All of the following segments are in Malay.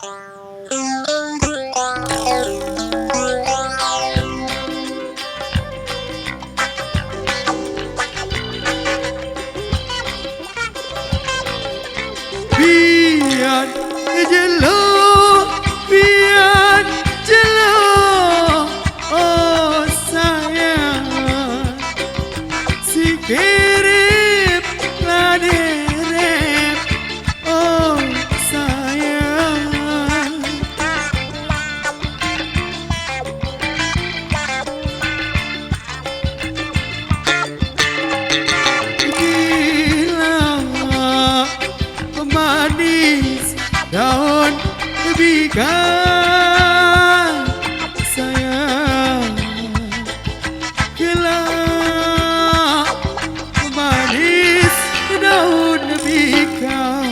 Biar jelo, biar jelo, oh sayang, si kirip laderep, oh sayang. Gila manis daun bigan sayang, gila manis daun bigan.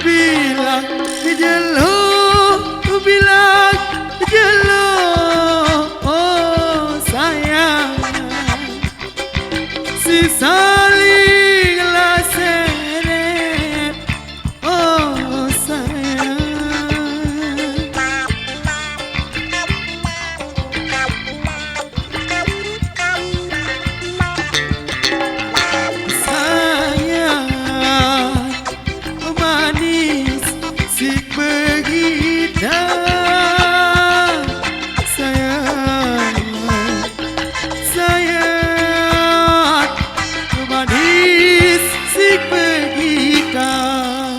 Bilang jelo, bilang jelo, oh sayang, si saling laseret, oh sayang. Sayang manis si begidang, sayang, sayang manis si begidang.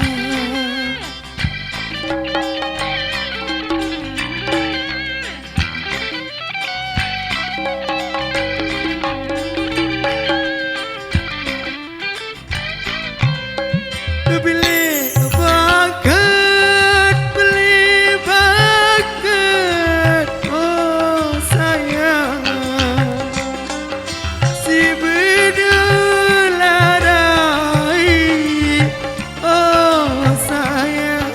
Beli baget, oh sayang, si bedularai, oh sayang.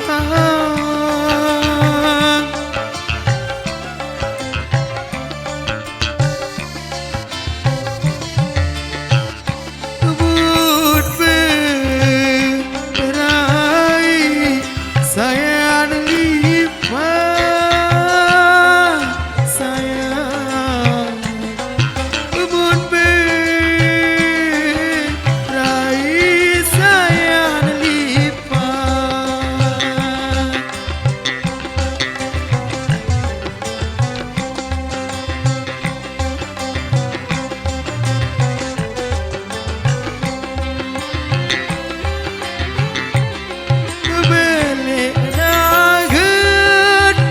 Kebut berai, sayang lipat, sayang. Kebut berai, sayang lipat.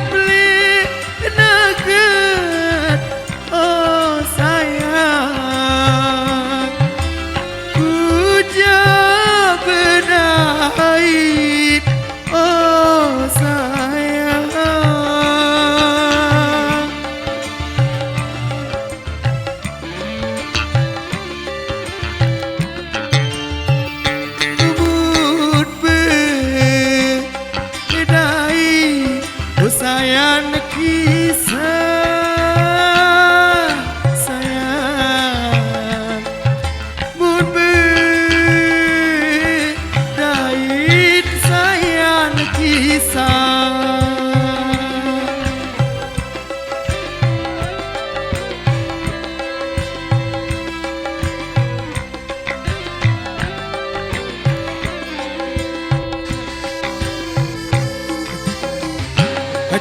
Beli nugget, oh sayang, puja benait, oh sayang. Kebut bedai, oh sayang kisah, sayang. Bud bedai, sayang kisah.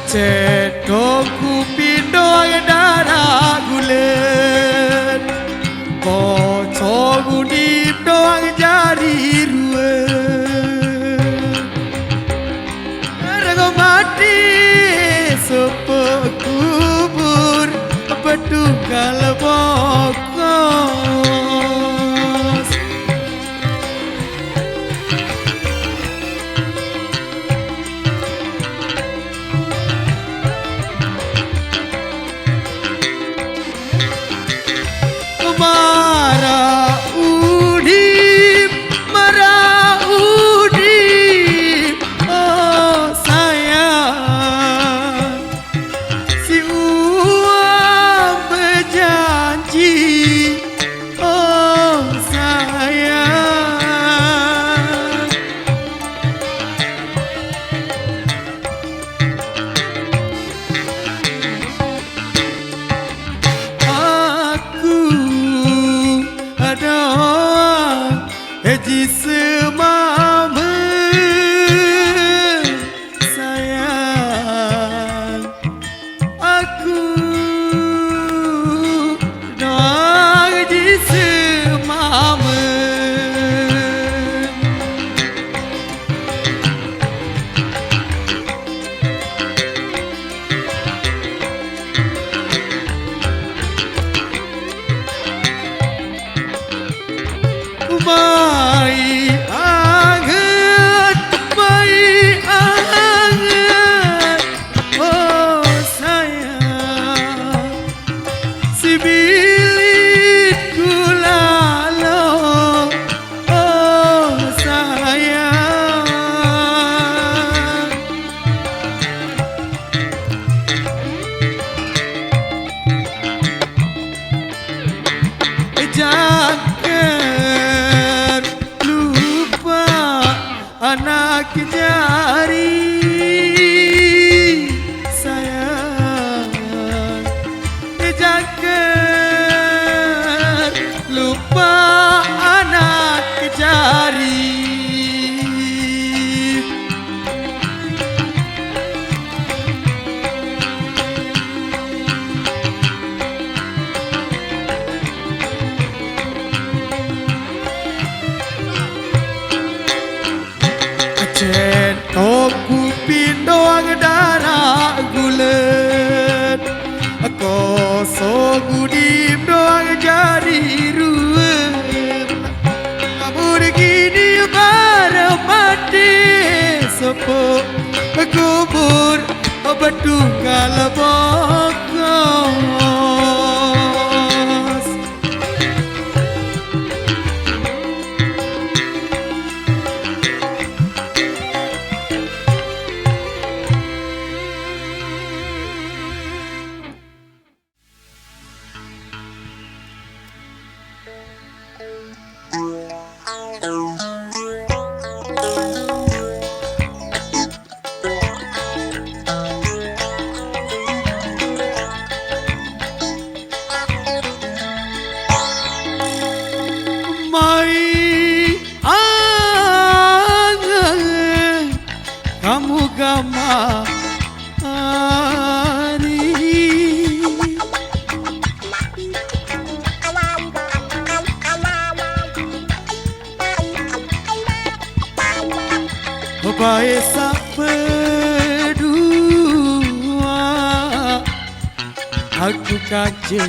Cedok kupindo darah gulen, kocok udip doang jari ruwen. Rego mati sepuk kubur bedunggal bokos. Marah udip, oh sayang, sepuh kubur Bedunggal bokos kamu gamari baik sak berdua aku kaje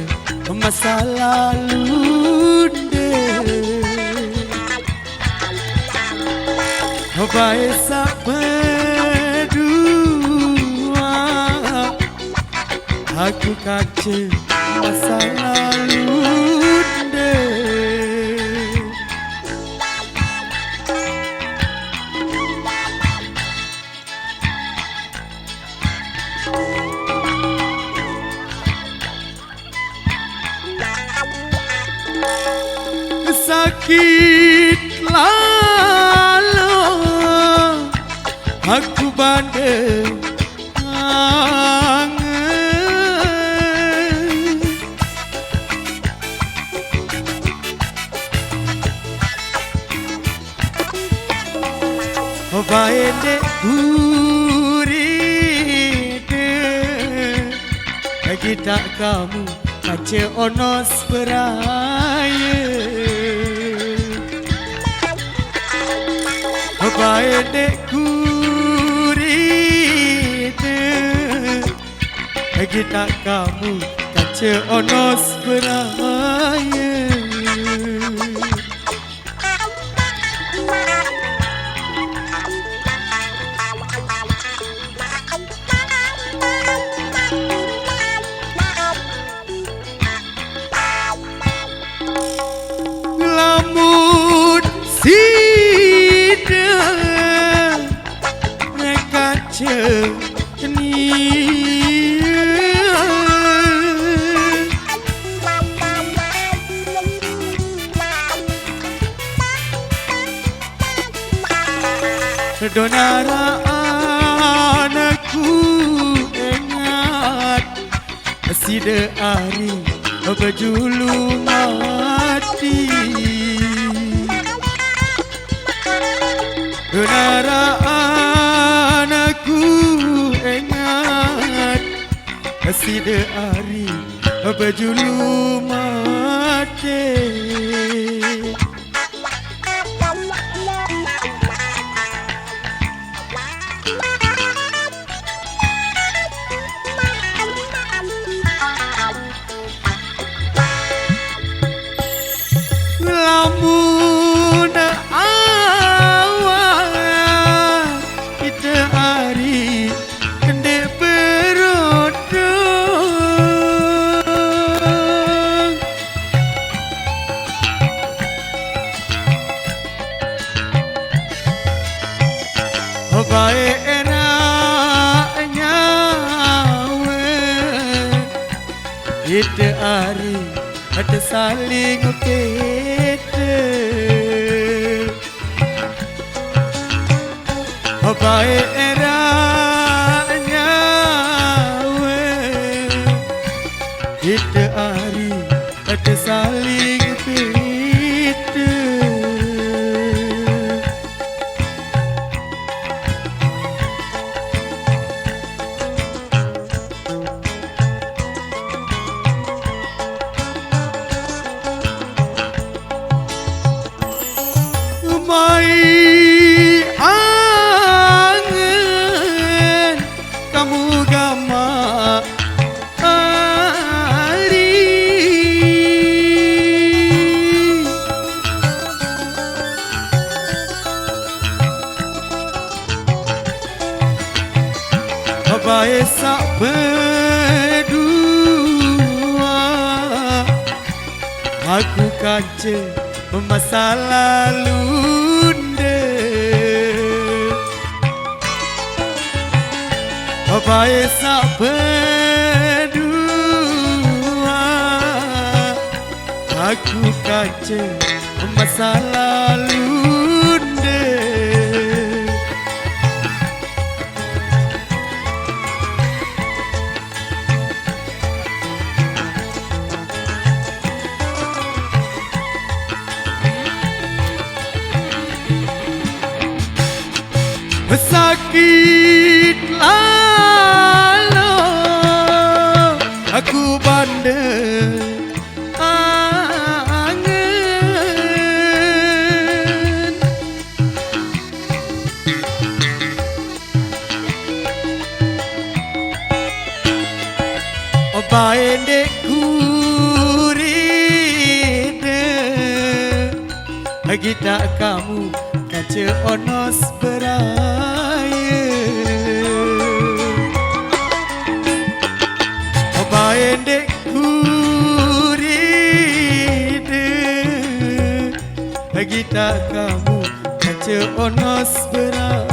masa lalu deh baik sak berdua aku kaje masa lalu deh sakit lalu aku bandel angen bae dek uride kita kamu kace onos beraya bae dek uride kita kamu kace onos beraya lamun sida mereka donara anakku ingat sida ari berjulu mati donara anakku ingat sida ari berjulu mati lamun awal kita hari kendek berodong baik enaknya kita hari ada saling kita baik eranya kita hari ada saling kita mai angen kamu gamari bae sak berdua aku kace masa lalu bae sak berdua aku kace masa lalu sakit lalu aku bandel angen bae dek kuride kita kamu kace onos beraya bae dek kuride kita kamu kace onos beraya